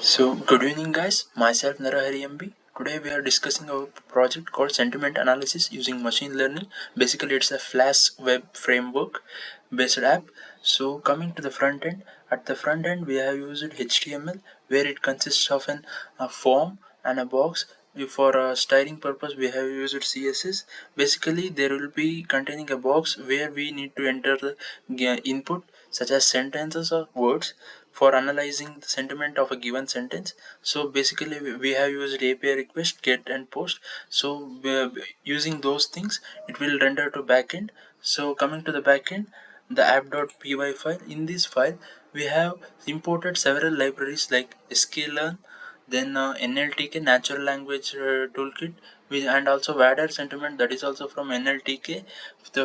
So, good evening, guys. Myself, Narahari MB. Today, we are discussing a project called Sentiment Analysis using machine learning. Basically, it's a flask web framework based app. So, coming to the front end, at the front end, we have used HTML where it consists of a form and a box. For a styling purpose, we have used CSS. Basically, there will be containing a box where we need to enter the input such as sentences or words for analyzing the sentiment of a given sentence. So basically we have used API request, get and post. So using those things it will render to backend. So coming to the backend, the app.py file, in this file we have imported several libraries like sklearn, then NLTK, natural language toolkit, and also Vader Sentiment, that is also from NLTK.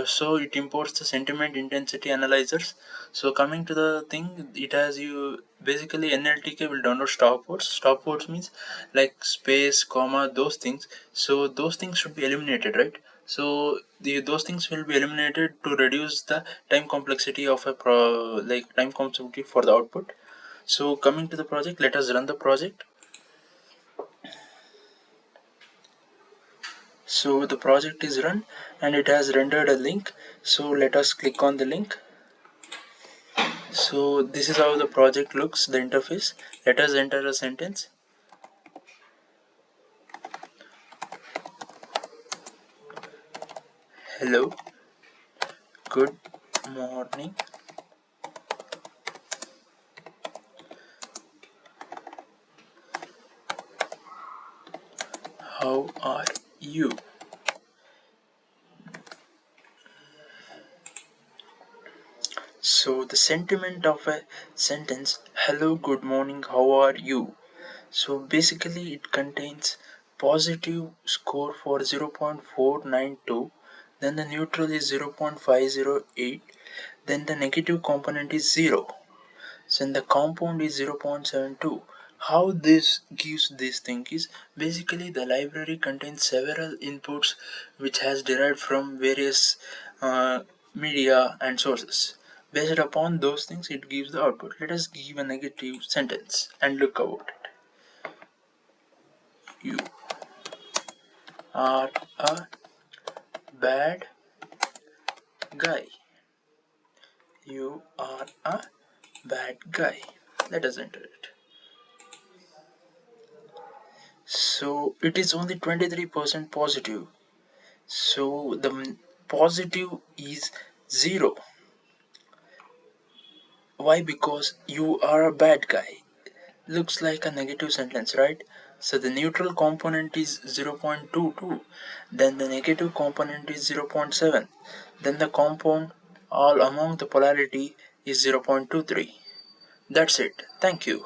So it imports the sentiment intensity analyzers. So coming to the thing, it has you basically NLTK will download stopwords. Stopwords means like space, comma, those things. So those things should be eliminated, right? So those things will be eliminated to reduce the time complexity of a time complexity for the output. So coming to the project, let us run the project. So the project is run and it has rendered a link. So let us click on the link. So this is how the project looks, the interface. Let us enter a sentence. Hello, good morning. How are you? So the sentiment of a sentence, hello, good morning, how are you? So basically it contains positive score for 0.492, then the neutral is 0.508, then the negative component is 0. So in the compound is 0.72. How this gives this thing is basically the library contains several inputs which has derived from various media and sources. Based upon those things it gives the output. Let us give a negative sentence and look about it. You are a bad guy. You are a bad guy. Let us enter it. So it is only 23% positive. So the positive is 0. Why? Because you are a bad guy. Looks like a negative sentence, right? So the neutral component is 0.22, then the negative component is 0.7, then the compound all among the polarity is 0.23. That's it. Thank you.